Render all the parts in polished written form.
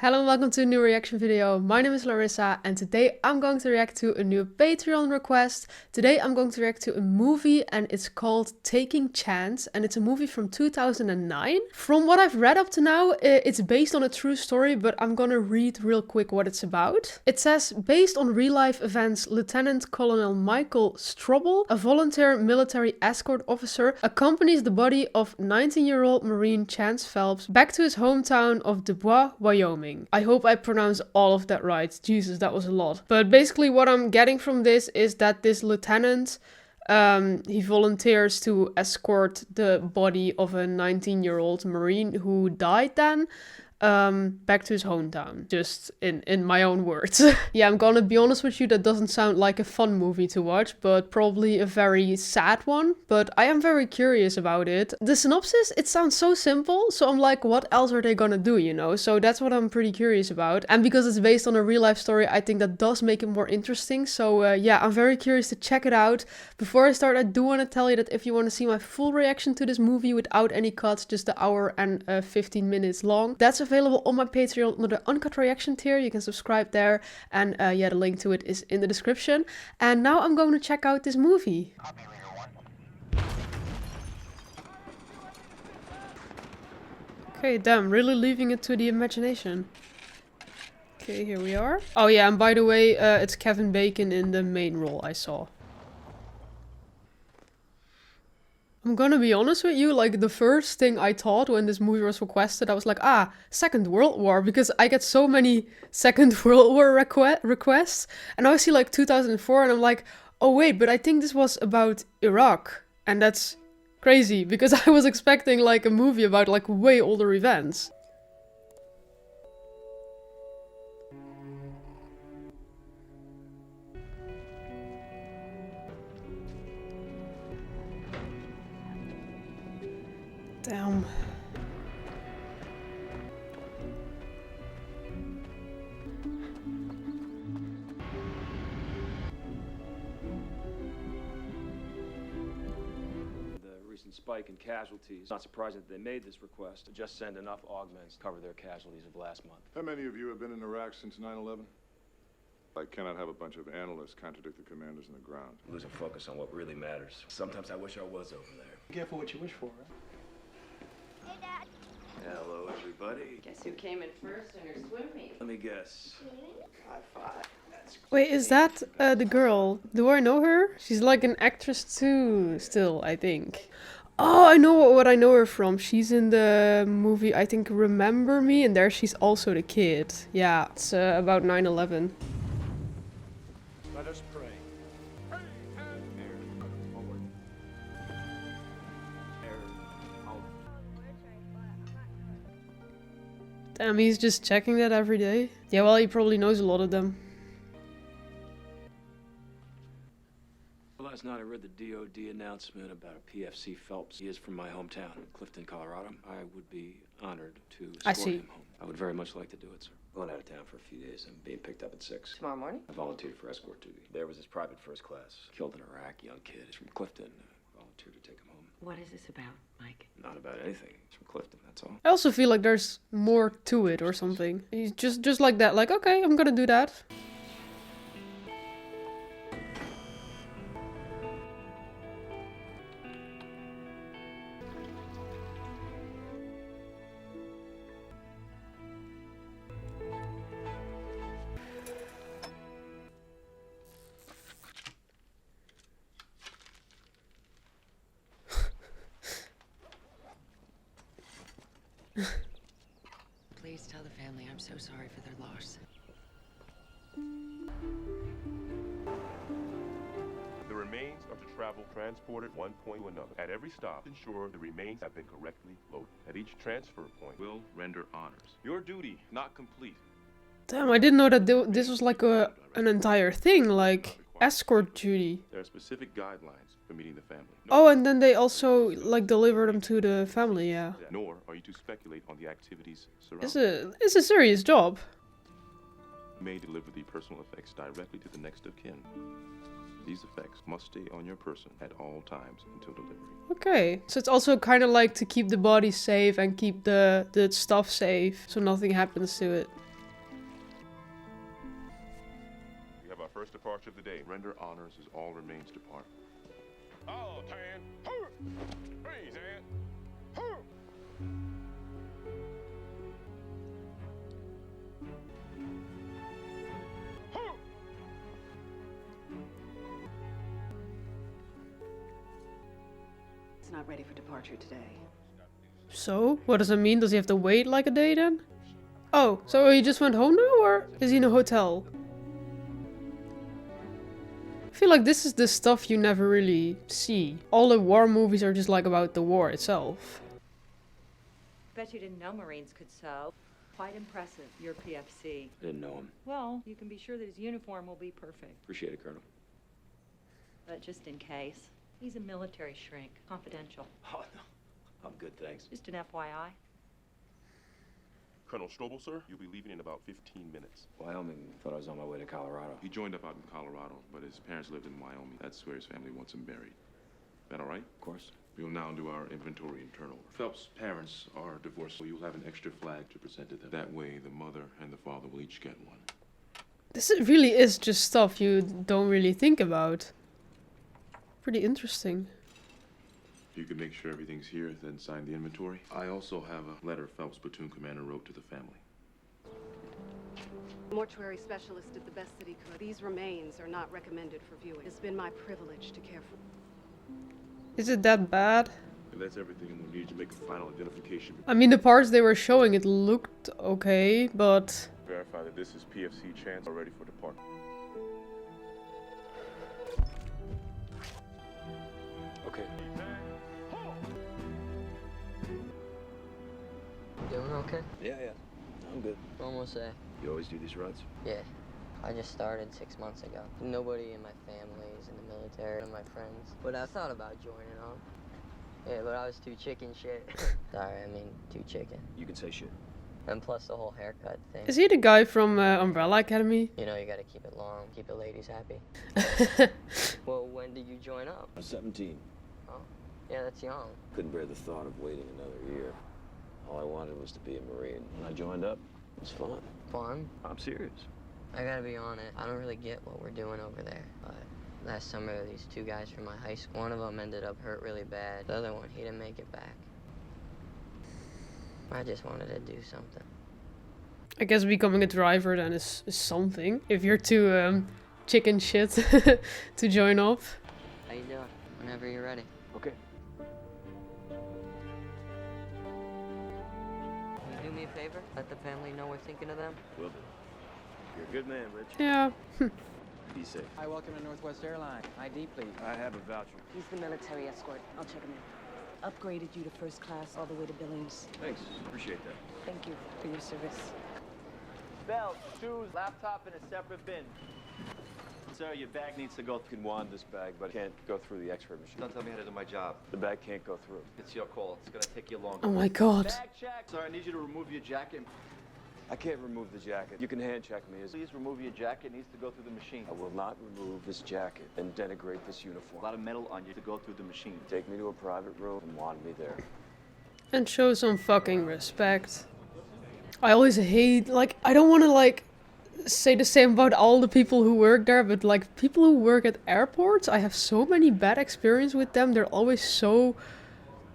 Hello and welcome to a new reaction video. My name is Larissa and today I'm going to react to a new Patreon request. Today I'm going to react to a movie and it's called Taking Chance and it's a movie from 2009. From what I've read up to now, it's based on a true story, but I'm gonna read real quick what it's about. It says, based on real life events, Lieutenant Colonel Michael Strobel, a volunteer military escort officer, accompanies the body of 19-year-old Marine Chance Phelps back to his hometown of Deborah, Wyoming. I hope I pronounced all of that right. Jesus, that was a lot. But basically what I'm getting from this is that this lieutenant, he volunteers to escort the body of a 19-year-old Marine who died then back to his hometown. Just in my own words. Yeah, I'm gonna be honest with you, that doesn't sound like a fun movie to watch, but probably a very sad one. But I am very curious about it. The synopsis, it sounds so simple, so I'm like, what else are they gonna do, you know? So that's what I'm pretty curious about. And because it's based on a real life story, I think that does make it more interesting. So yeah, I'm very curious to check it out. Before I start, I do want to tell you that if you want to see my full reaction to this movie without any cuts, just the hour and 15 minutes long, that's available on my Patreon under the uncut reaction tier. You can subscribe there, and yeah, the link to it is in the description. And now I'm going to check out this movie. Okay, damn, really leaving it to the imagination. Okay, here we are. Oh yeah, and by the way, it's Kevin Bacon in the main role I saw. I'm gonna be honest with you, like the first thing I thought when this movie was requested, I was like, Second World War, because I get so many Second World War requests, and I see like 2004 and I'm like, oh wait, but I think this was about Iraq, and that's crazy, because I was expecting like a movie about like way older events. Damn. Spike in casualties. Not surprising that they made this request to just send enough augments to cover their casualties of last month. How many of you have been in Iraq since 9/11? I cannot have a bunch of analysts contradict the commanders on the ground. Losing focus on what really matters. Sometimes I wish I was over there. Be careful what you wish for, right? Hey, Dad. Hello, everybody. Guess who came in first in her swim meet? Let me guess. High five. Wait, is that the girl? Do I know her? She's like an actress too, still, I think. Oh, I know what I know her from. She's in the movie, I think, Remember Me, and there she's also the kid. Yeah, it's about 9/11. Let us pray. Damn, he's just checking that every day. Yeah, well, he probably knows a lot of them. Last night I read the DOD announcement about a PFC Phelps. He is from my hometown, Clifton, Colorado. I would be honored to escort him home. I would very much like to do it, sir. Going out of town for a few days and being picked up at 6. Tomorrow morning? I volunteered for escort duty. There was his private first class. Killed in Iraq, young kid. He's from Clifton. Volunteered to take him home. What is this about, Mike? Not about anything. He's from Clifton, that's all. I also feel like there's more to it or something. He's just like that, like, okay, I'm gonna do that. Please tell the family I'm so sorry for their loss. The remains are to travel transported one point to another. At every stop, ensure the remains have been correctly loaded. At each transfer point, will render honors. Your duty not complete. Damn, I didn't know that this was like an entire thing, like escort duty. There are specific guidelines for meeting the family. Oh, and then they also like deliver them to the family, yeah. Nor are you to speculate on the activities surrounding. It's a serious job. You may deliver the personal effects directly to the next of kin. These effects must stay on your person at all times until delivery. Okay, so it's also kind of like to keep the body safe and keep the stuff safe, so nothing happens to it. first departure of the day. Render honors as all remains depart. Oh, Tan! Freeze, Ant! It's not ready for departure today. So, what does that mean? Does he have to wait like a day then? Oh, so he just went home now, or is he in a hotel? I feel like this is the stuff you never really see. All the war movies are just like about the war itself. Bet you didn't know Marines could sew. Quite impressive, your PFC. I didn't know him. Well, you can be sure that his uniform will be perfect. Appreciate it, Colonel. But just in case, he's a military shrink. Confidential. Oh, no. I'm good, thanks. Just an FYI. Colonel Strobel, sir, you'll be leaving in about 15 minutes. Wyoming. Thought I was on my way to Colorado. He joined up out in Colorado, but his parents lived in Wyoming. That's where his family wants him buried. That all right? Of course. We'll now do our inventory and turnover. Phelps' parents are divorced, so you'll have an extra flag to present to them. That way, the mother and the father will each get one. This really is just stuff you don't really think about. Pretty interesting. You can make sure everything's here, then sign the inventory. I also have a letter Phelps' platoon commander wrote to the family. Mortuary specialist did the best that he could. These remains are not recommended for viewing. It's been my privilege to care for. Is it that bad? And that's everything, and we'll need to make a final identification. I mean, the parts they were showing, it looked okay, but... Verify that this is PFC Chance, ready for departure. Okay. Doing okay? Yeah. I'm good. Almost there. You always do these runs? Yeah. I just started 6 months ago. Nobody in my family is in the military, none of my friends. But I thought about joining on. Yeah, but I was too chicken shit. Sorry, I mean too chicken. You can say shit. And plus the whole haircut thing. Is he the guy from Umbrella Academy? You know, you gotta keep it long, keep the ladies happy. Well, when did you join up? I'm 17. Oh, yeah, that's young. Couldn't bear the thought of waiting another year. All I wanted was to be a Marine. When I joined up, it was fun. Fun? I'm serious. I gotta be honest, I don't really get what we're doing over there. But last summer, these two guys from my high school, one of them ended up hurt really bad. The other one, he didn't make it back. I just wanted to do something. I guess becoming a driver then is something. If you're too chicken shit to join up. How you doing? Whenever you're ready. Okay. Can you do me a favor? Let the family know we're thinking of them. Will do. You're a good man, Rich. Yeah. Be safe. Hi, welcome to Northwest Airlines. ID, please. I have a voucher. He's the military escort. I'll check him in. Upgraded you to first class all the way to Billings. Thanks. Appreciate that. Thank you for your service. Belt, shoes, laptop in a separate bin. Sir, your bag needs to go. You can wand this bag, but it can't go through the X-ray machine. Don't tell me how to do my job. The bag can't go through. It's your call. It's gonna take you longer. Oh my god. Bag check. Sir, I need you to remove your jacket. I can't remove the jacket. You can hand check me. Please remove your jacket. It needs to go through the machine. I will not remove this jacket and denigrate this uniform. A lot of metal on you to go through the machine. Take me to a private room and wand me there. And show some fucking respect. I always hate, like, I don't want to, like, say the same about all the people who work there, but, like, people who work at airports, I have so many bad experience with them. They're always so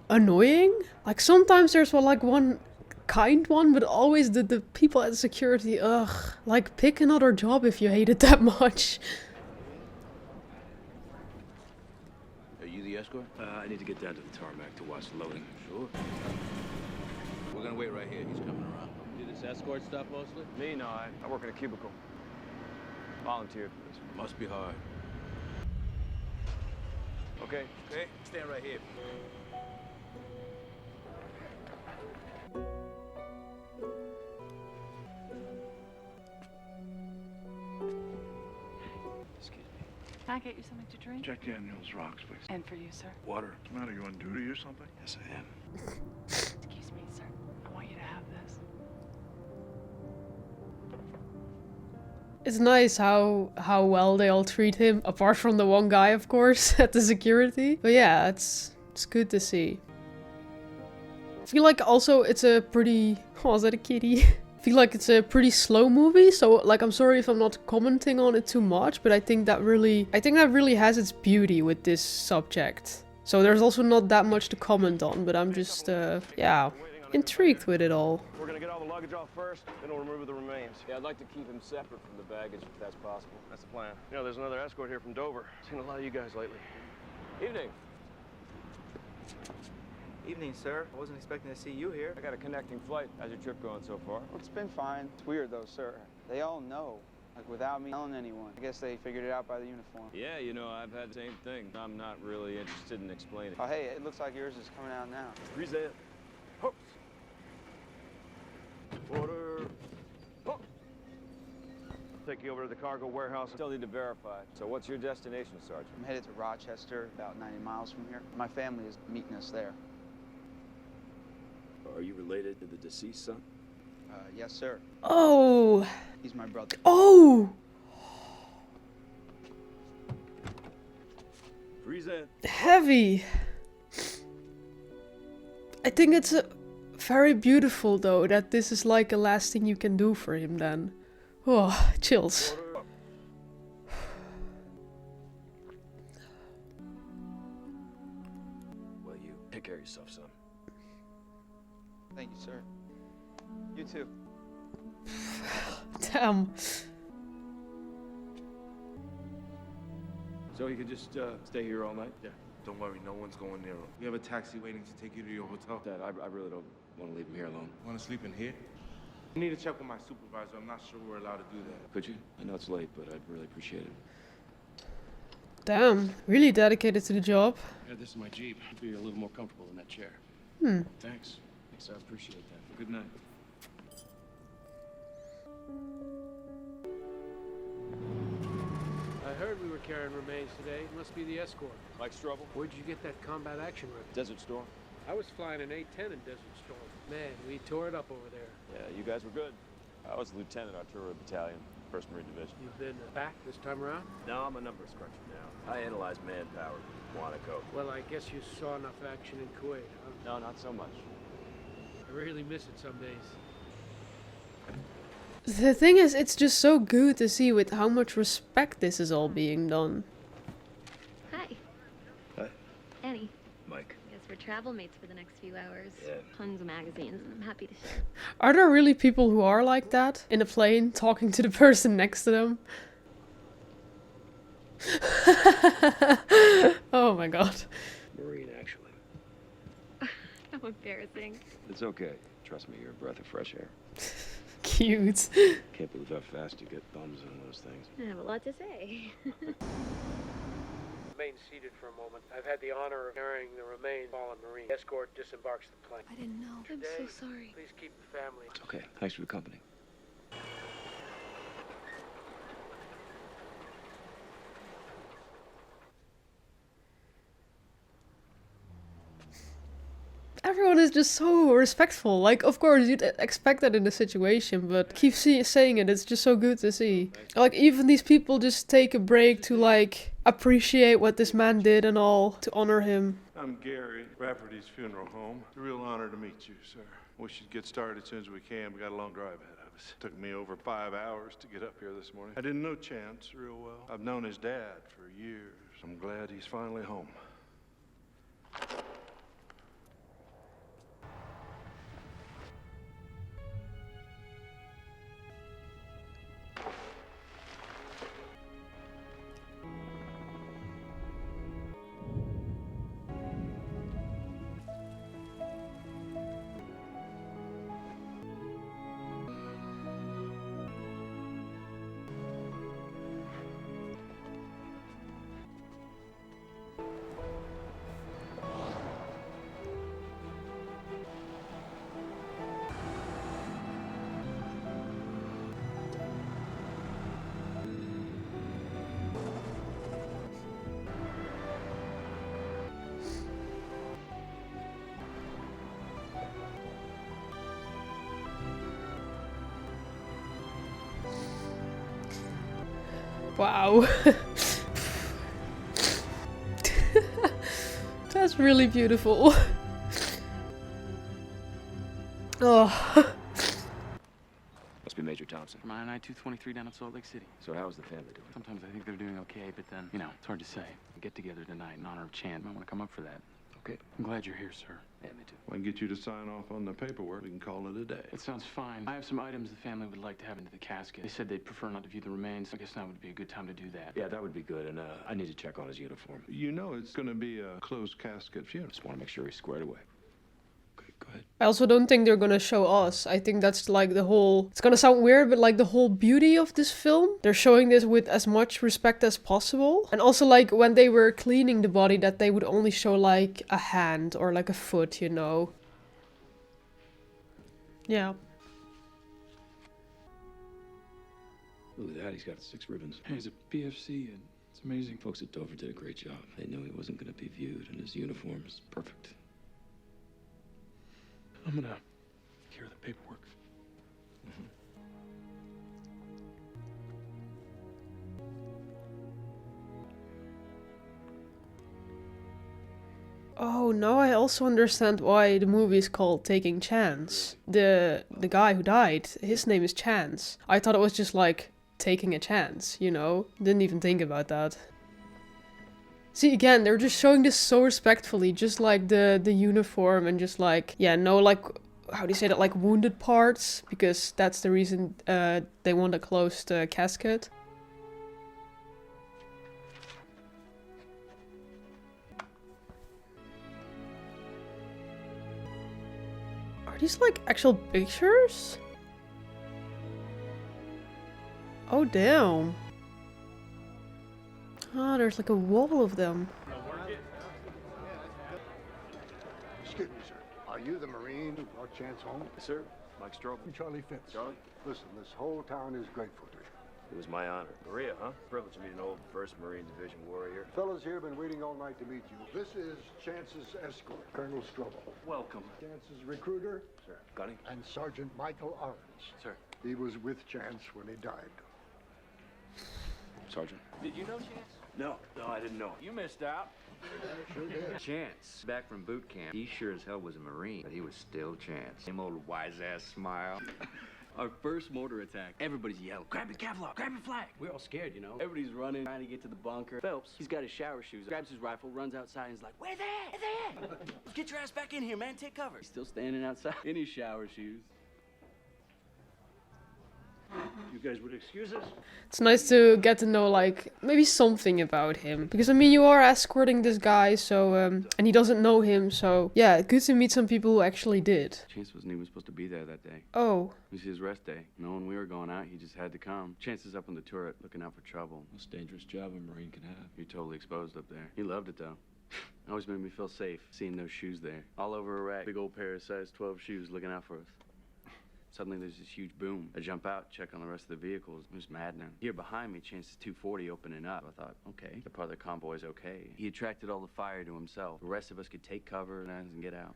annoying. Like, sometimes there's, well, like, one kind one, but always the people at security, ugh. Like, pick another job if you hate it that much. Are you the escort? I need to get down to the tarmac to watch the loading. Sure. We're gonna wait right here. He's coming around. Do this escort stuff mostly? Me, no. I work in a cubicle. Volunteered for this. Must be hard. Okay. Okay, stand right here. Excuse me. Can I get you something to drink? Jack Daniels rocks, please. And for you, sir. Water. What's the matter? You on duty or something? Yes, I am. Excuse me, sir. I want you to have this. It's nice how well they all treat him, apart from the one guy, of course, at the security. But yeah, it's good to see. I feel like also it's a pretty... Oh, is that a kitty? I feel like it's a pretty slow movie, so like I'm sorry if I'm not commenting on it too much, but I think that really has its beauty with this subject. So there's also not that much to comment on, but I'm just yeah, intrigued with it all. We're gonna get all the luggage off first, then we'll remove the remains. Yeah, I'd like to keep him separate from the baggage if that's possible. That's the plan. You know, there's another escort here from Dover. Seen a lot of you guys lately. Evening. Evening, sir. I wasn't expecting to see you here. I got a connecting flight. How's your trip going so far? Well, it's been fine. It's weird though, sir. They all know, like without me telling anyone. I guess they figured it out by the uniform. Yeah, you know, I've had the same thing. I'm not really interested in explaining. Oh, hey, it looks like yours is coming out now. Present. Hooks. Order. Hook. Take you over to the cargo warehouse. Still need to verify. So what's your destination, Sergeant? I'm headed to Rochester, about 90 miles from here. My family is meeting us there. Are you related to the deceased son? Yes, sir. Oh. He's my brother. Oh. Present. Heavy. I think it's very beautiful though that this is like the last thing you can do for him then. Oh, chills. Well, you take care of yourself, son. Thank you, sir. You too. Damn. So you can just stay here all night? Yeah. Don't worry, no one's going near him. We have a taxi waiting to take you to your hotel. Dad, I really don't want to leave him here alone. Want to sleep in here? I need to check with my supervisor. I'm not sure we're allowed to do that. Could you? I know it's late, but I'd really appreciate it. Damn, really dedicated to the job. Yeah, this is my Jeep. I'd be a little more comfortable in that chair. Thanks. Thanks, I appreciate that. Good night. I heard we were carrying remains today. Must be the escort. Mike Strobel? Where'd you get that combat action rifle? Desert Storm? I was flying an A-10 in Desert Storm. Man, we tore it up over there. Yeah, you guys were good. I was Lieutenant Artillery Battalion, 1st Marine Division. You've been back this time around? No, I'm a numbers cruncher now. I analyze manpower, Quantico. Well, I guess you saw enough action in Kuwait, huh? No, not so much. I really miss it some days. The thing is, it's just so good to see with how much respect this is all being done. Hi. Hi. Annie. Mike. Guess we're travel mates for the next few hours. Yeah. Tons of magazines, and I'm happy to share. Are there really people who are like that in a plane, talking to the person next to them? Oh my god. Marine, actually. How embarrassing. It's okay. Trust me, you're a breath of fresh air. Cute. Can't believe how fast you get thumbs on those things. I have a lot to say. Remain seated for a moment. I've had the honor of carrying the remains of fallen Marine. Escort disembarks the plane. I didn't know. I'm so sorry. Please keep the family. It's okay. Thanks for the company. Everyone is just so respectful. Like, of course, you'd expect that in the situation, but keep saying it. It's just so good to see. Like, even these people just take a break to, like, appreciate what this man did and all, to honor him. I'm Gary, Rafferty's funeral home. It's a real honor to meet you, sir. We should get started as soon as we can. We got a long drive ahead of us. Took me over 5 hours to get up here this morning. I didn't know Chance real well. I've known his dad for years. I'm glad he's finally home. Wow. That's really beautiful. Oh. Thompson? I'm on I-223 down in Salt Lake City. So how's the family doing? Sometimes I think they're doing okay, but then, you know, it's hard to say. We get together tonight in honor of Chan. I want to come up for that. Okay. I'm glad you're here, sir. Yeah, me too. If I can get you to sign off on the paperwork, we can call it a day. That sounds fine. I have some items the family would like to have into the casket. They said they'd prefer not to view the remains. I guess now would be a good time to do that. Yeah, that would be good, and I need to check on his uniform. You know it's gonna be a closed casket funeral. Just want to make sure he's squared away. Go ahead. I also don't think they're gonna show us. I think that's like the whole... It's gonna sound weird, but like the whole beauty of this film. They're showing this with as much respect as possible. And also like when they were cleaning the body, that they would only show like a hand or like a foot, you know. Yeah. Look at that, he's got 6 ribbons. Hey, he's a PFC, and it's amazing. Folks at Dover did a great job. They knew he wasn't gonna be viewed, and his uniform is perfect. I'm gonna carry the paperwork. Oh, now I also understand why the movie is called Taking Chance. The guy who died, his name is Chance. I thought it was just like taking a chance, you know? Didn't even think about that. See, again, they're just showing this so respectfully, just like the uniform and just like, yeah, no, like, how do you say that, like wounded parts, because that's the reason they want a closed casket. Are these like actual pictures? Oh damn. Oh, there's like a wall of them. Excuse me, sir. Are you the Marine who brought Chance home? Yes, sir. Mike Strobel. Charlie Fitz. Charlie? Listen, this whole town is grateful to you. It was my honor. Maria, huh? Privilege to meet an old 1st Marine Division warrior. Fellas here have been waiting all night to meet you. This is Chance's escort, Colonel Strobel. Welcome. Chance's recruiter, Sir. Gunny? and Sergeant Michael Arons. Sir. He was with Chance when he died. Sergeant? Did you know Chance? No, I didn't know. You missed out. Sure did. Chance, back from boot camp, he sure as hell was a Marine, but he was still Chance. Same old wise-ass smile. Our first mortar attack, everybody's yelling, grab your Kevlar, grab your flag. We're all scared, you know. Everybody's running, trying to get to the bunker. Phelps, he's got his shower shoes, grabs his rifle, runs outside, and he's like, where they at? Get your ass back in here, man, take cover. He's still standing outside in his shower shoes. You guys would excuse us? It's nice to get to know like maybe something about him, because I mean you are escorting this guy, so and he doesn't know him, so yeah, good to meet some people who actually did. Chance wasn't even supposed to be there that day. Oh. It was his rest day. Knowing we were going out, he just had to come. Chance is up on the turret, looking out for trouble. Most dangerous job a Marine can have. You're totally exposed up there. He loved it though. It always made me feel safe, seeing those shoes there. All over Iraq, big old pair of size 12 shoes looking out for us. Suddenly there's this huge boom. I jump out, check on the rest of the vehicles. It was maddening. Here behind me, Chance's 240 opening up. I thought, okay, the part of the convoy's okay. He attracted all the fire to himself. The rest of us could take cover and get out.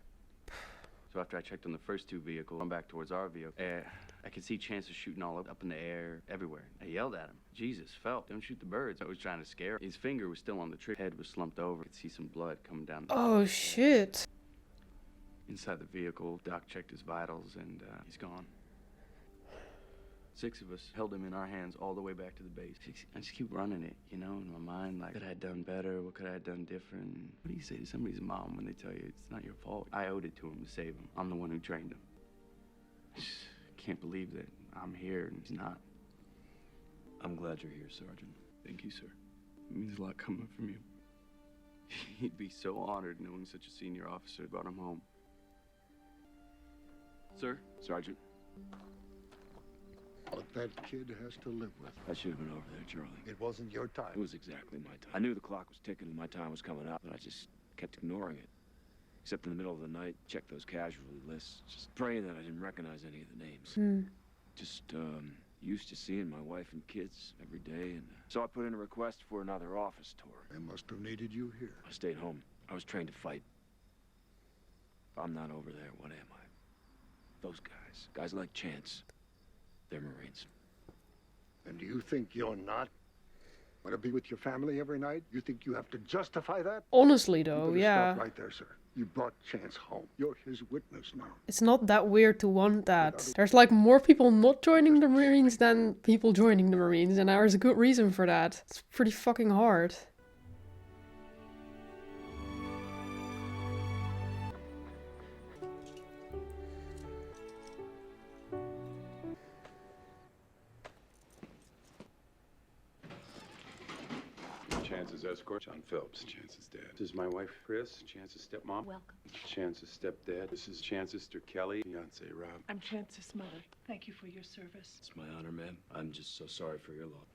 So after I checked on the first 2 vehicles, I'm back towards our vehicle. I could see Chance shooting all up in the air, everywhere. I yelled at him. Jesus, Phelps, don't shoot the birds. I was trying to scare him. His finger was still on the trigger. Head was slumped over. I could see some blood coming down. Oh shit. Inside the vehicle, Doc checked his vitals, and he's gone. 6 of us held him in our hands all the way back to the base. I just keep running it, you know, in my mind, like, could I have done better? What could I have done different? What do you say to somebody's mom when they tell you it's not your fault? I owed it to him to save him. I'm the one who trained him. I just can't believe that I'm here and he's not. I'm glad you're here, Sergeant. Thank you, sir. It means a lot coming from you. He'd be so honored knowing such a senior officer brought him home. Sir? Sergeant. What that kid has to live with. I should have been over there, Charlie. It wasn't your time. It was exactly my time. I knew the clock was ticking and my time was coming up, but I just kept ignoring it. Except in the middle of the night, checked those casualty lists, just praying that I didn't recognize any of the names. Just used to seeing my wife and kids every day, and so I put in a request for another office tour. They must have needed you here. I stayed home. I was trained to fight. If I'm not over there, what am I? Those guys like Chance, they're Marines. And do you think you're not? Want to be with your family every night? You think you have to justify that? Honestly though, you yeah. Stop right there, sir. You brought Chance home. You're his witness now. It's not that weird to want that. There's like more people not joining the Marines than people joining the Marines, and there's a good reason for that. It's pretty fucking hard. Chance's escort, John Phelps. Chance's dad. This is my wife, Chris. Chance's stepmom. Welcome. Chance's stepdad. This is Chance's sister, Kelly. Fiance, Rob. I'm Chance's mother. Thank you for your service. It's my honor, ma'am. I'm just so sorry for your loss.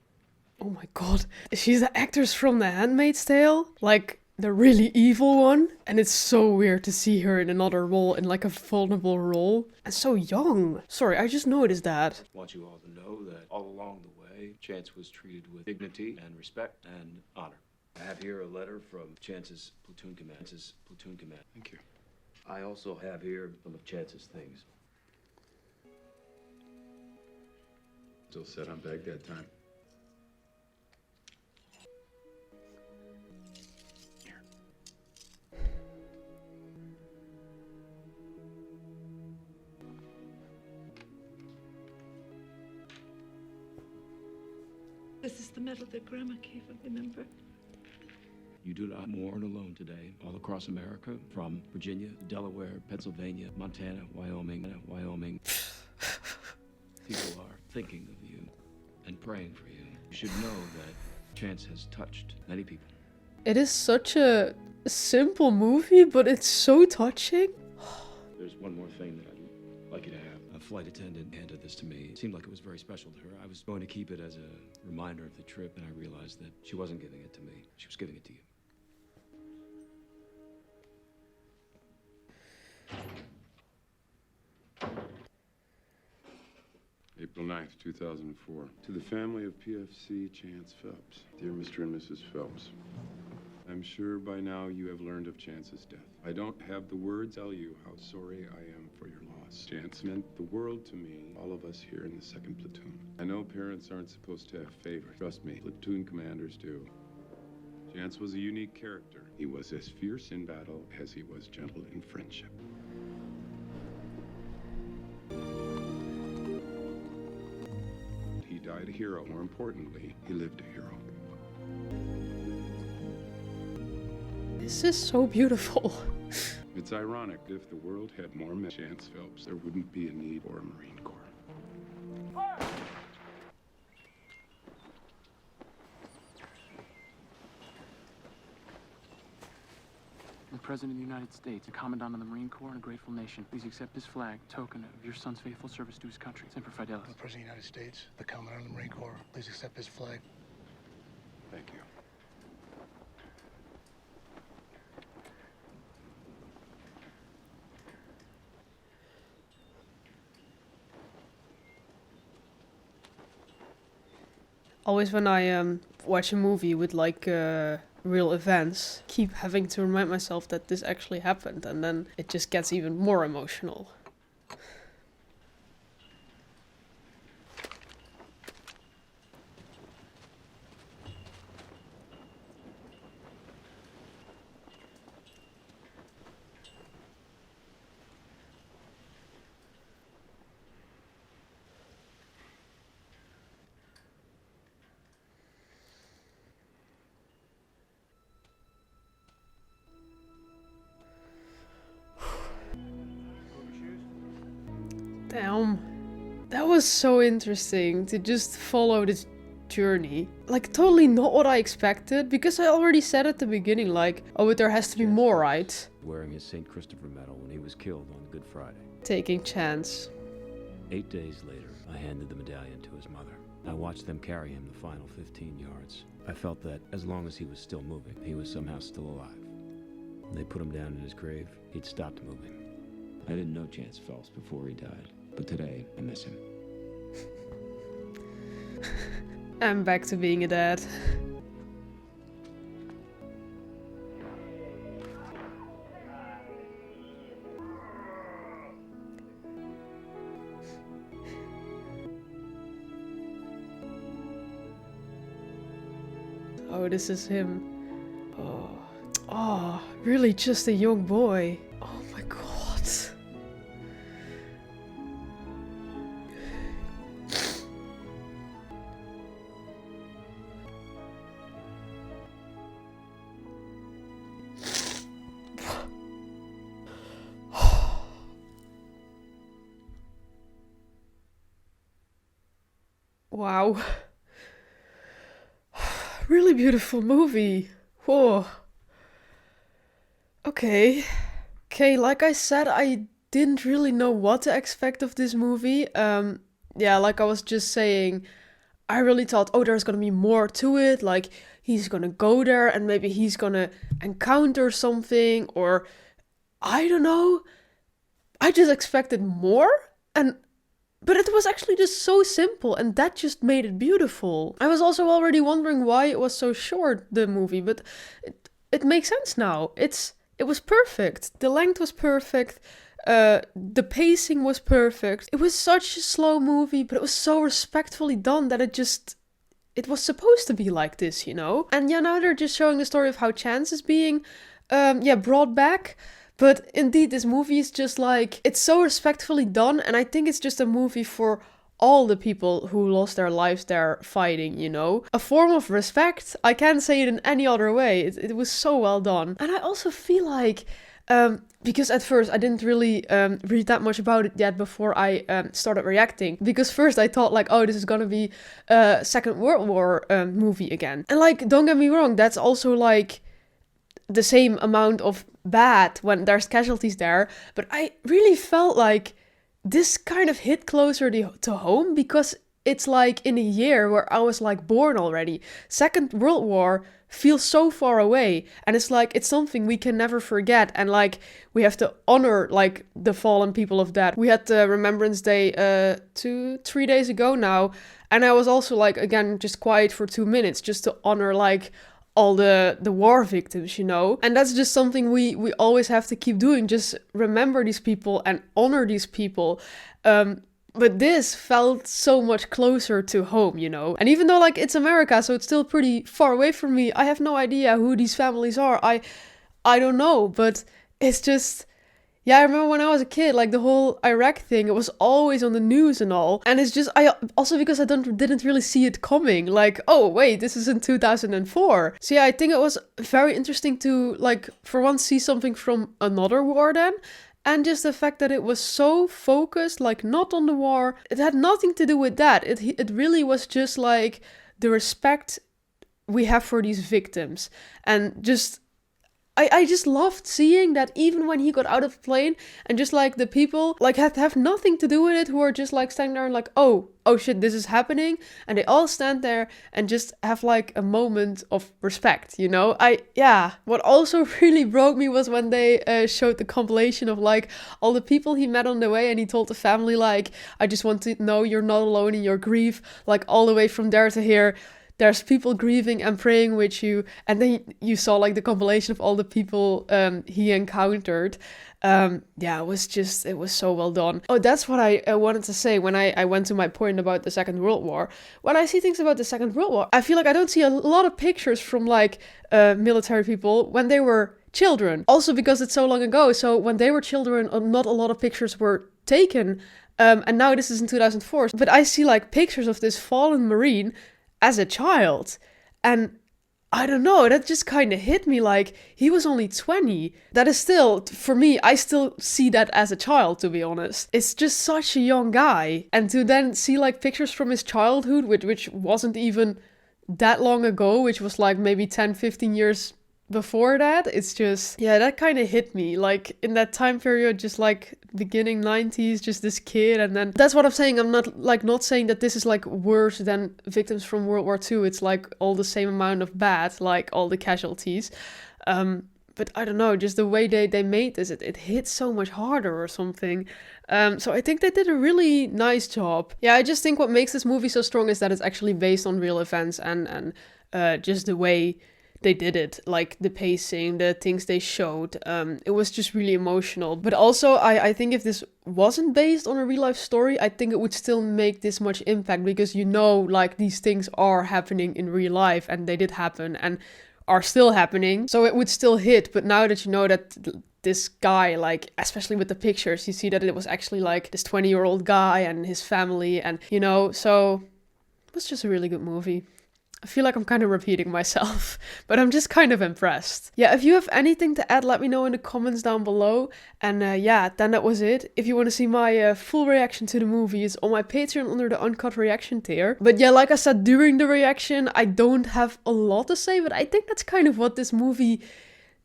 Oh my god. She's the actress from The Handmaid's Tale. Like, the really evil one. And it's so weird to see her in another role, in like a vulnerable role. And so young. Sorry, I just noticed that. I want you all to know that all along the way, Chance was treated with dignity and respect and honor. I have here a letter from Chance's platoon command. Thank you. I also have here some of Chance's things. Still set on Baghdad time. Here. This is the medal that Grandma gave him, remember? You do not mourn alone today. All across America, from Virginia, Delaware, Pennsylvania, Montana, Wyoming. People are thinking of you and praying for you. You should know that Chance has touched many people. It is such a simple movie, but it's so touching. There's one more thing that I'd like you to have. A flight attendant handed this to me. It seemed like it was very special to her. I was going to keep it as a reminder of the trip, and I realized that she wasn't giving it to me. She was giving it to you. April 9th, 2004. To the family of PFC Chance Phelps. Dear Mr. and Mrs. Phelps, I'm sure by now you have learned of Chance's death. I don't have the words to tell you how sorry I am for your loss. Chance meant the world to me, all of us here in the 2nd Platoon. I know parents aren't supposed to have favorites. Trust me, platoon commanders do. Chance was a unique character. He was as fierce in battle as he was gentle in friendship. He died a hero. More importantly, he lived a hero. This is so beautiful. It's ironic. If the world had more men, Chance Phelps, there wouldn't be a need for a Marine Corps. The President of the United States, a Commandant of the Marine Corps, and a grateful nation. Please accept this flag, token of your son's faithful service to his country. Semper Fidelis. The President of the United States, the Commandant of the Marine Corps, please accept this flag. Thank you. Always when I watch a movie with like real events, keep having to remind myself that this actually happened, and then it just gets even more emotional. Damn. That was so interesting to just follow this journey. Like, totally not what I expected, because I already said at the beginning, like, oh, but there has to be more, right? Wearing his St. Christopher medal when he was killed on Good Friday. Taking chance. 8 days later, I handed the medallion to his mother. I watched them carry him the final 15 yards. I felt that as long as he was still moving, he was somehow still alive. They put him down in his grave. He'd stopped moving. I didn't know Chance Phelps before he died, but today I miss him. I'm back to being a dad. Oh, this is him. Oh, oh, really just a young boy. Oh my god. Wow. Really beautiful movie. Whoa. Okay, like I said, I didn't really know what to expect of this movie. Yeah, like I was just saying, I really thought, oh, there's gonna be more to it. Like, he's gonna go there and maybe he's gonna encounter something, or I don't know. I just expected more, but it was actually just so simple, and that just made it beautiful. I was also already wondering why it was so short, the movie, but it makes sense now. It was perfect. The length was perfect. The pacing was perfect. It was such a slow movie, but it was so respectfully done that it was supposed to be like this, you know? And yeah, now they're just showing the story of how Chance is being, brought back. But indeed, this movie is just like, it's so respectfully done, and I think it's just a movie for all the people who lost their lives there fighting, you know? A form of respect. I can't say it in any other way. It was so well done. And I also feel like, because at first I didn't really read that much about it yet before I started reacting. Because first I thought like, oh, this is gonna be a Second World War movie again. And like, don't get me wrong, that's also like the same amount of bad when there's casualties there, but I really felt like this kind of hit closer to home, because it's like in a year where I was like born already. Second World War feels so far away, and it's like it's something we can never forget, and like we have to honor like the fallen people of that. We had the Remembrance Day 2-3 days ago now, and I was also like, again, just quiet for 2 minutes just to honor like all the war victims, you know? And that's just something we always have to keep doing, just remember these people and honor these people. But this felt so much closer to home, you know? And even though like it's America, so it's still pretty far away from me, I have no idea who these families are. I don't know, but it's just... Yeah, I remember when I was a kid, like the whole Iraq thing, it was always on the news and all. And it's just, also because I didn't really see it coming. Like, oh, wait, this is in 2004. So yeah, I think it was very interesting to, like, for once see something from another war then. And just the fact that it was so focused, like, not on the war. It had nothing to do with that. It really was just, like, the respect we have for these victims. And just... I just loved seeing that even when he got out of the plane and just like the people like have nothing to do with it, who are just like standing there and like, oh shit, this is happening. And they all stand there and just have like a moment of respect, you know? What also really broke me was when they showed the compilation of like all the people he met on the way, and he told the family like, I just want to know you're not alone in your grief, like all the way from there to here. There's people grieving and praying with you. And then you saw like the compilation of all the people he encountered. It was so well done. Oh, that's what I wanted to say when I went to my point about the Second World War. When I see things about the Second World War, I feel like I don't see a lot of pictures from like military people when they were children. Also because it's so long ago. So when they were children, not a lot of pictures were taken. And now this is in 2004. But I see like pictures of this fallen Marine as a child, and I don't know, that just kind of hit me, like he was only 20. That is still, for me, I still see that as a child, to be honest. It's just such a young guy, and to then see like pictures from his childhood, which wasn't even that long ago, which was like maybe 10-15 years before that, it's just, yeah, that kind of hit me, like in that time period, just like beginning 90s, just this kid. And then that's what I'm saying. I'm not saying that this is like worse than victims from World War II. It's like all the same amount of bad, like all the casualties. But I don't know, just the way they made this, it hit so much harder or something. So I think they did a really nice job. Yeah, I just think what makes this movie so strong is that it's actually based on real events, and just the way they did it, like the pacing, the things they showed. It was just really emotional. But also, I think if this wasn't based on a real life story, I think it would still make this much impact, because you know, like these things are happening in real life, and they did happen. And are still happening. So it would still hit. But now that you know that this guy, like, especially with the pictures, you see that it was actually like this 20-year-old guy and his family, and you know, so it was just a really good movie. I feel like I'm kind of repeating myself, but I'm just kind of impressed. Yeah, if you have anything to add, let me know in the comments down below. And yeah, then that was it. If you want to see my full reaction to the movie, it's on my Patreon under the uncut reaction tier. But yeah, like I said, during the reaction, I don't have a lot to say, but I think that's kind of what this movie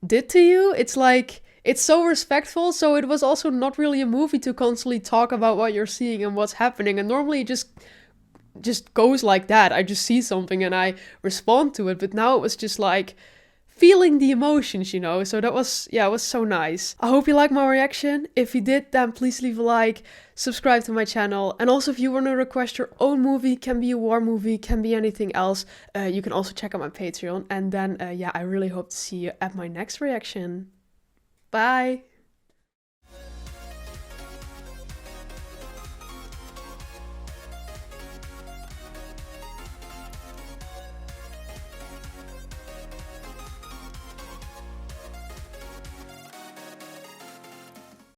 did to you. It's like, it's so respectful, so it was also not really a movie to constantly talk about what you're seeing and what's happening. And normally it just goes like that. I just see something and I respond to it. But now it was just like feeling the emotions, you know. So that was, yeah, it was so nice. I hope you liked my reaction. If you did, then please leave a like, subscribe to my channel. And also if you want to request your own movie, can be a war movie, can be anything else, you can also check out my Patreon. And then, yeah, I really hope to see you at my next reaction. Bye!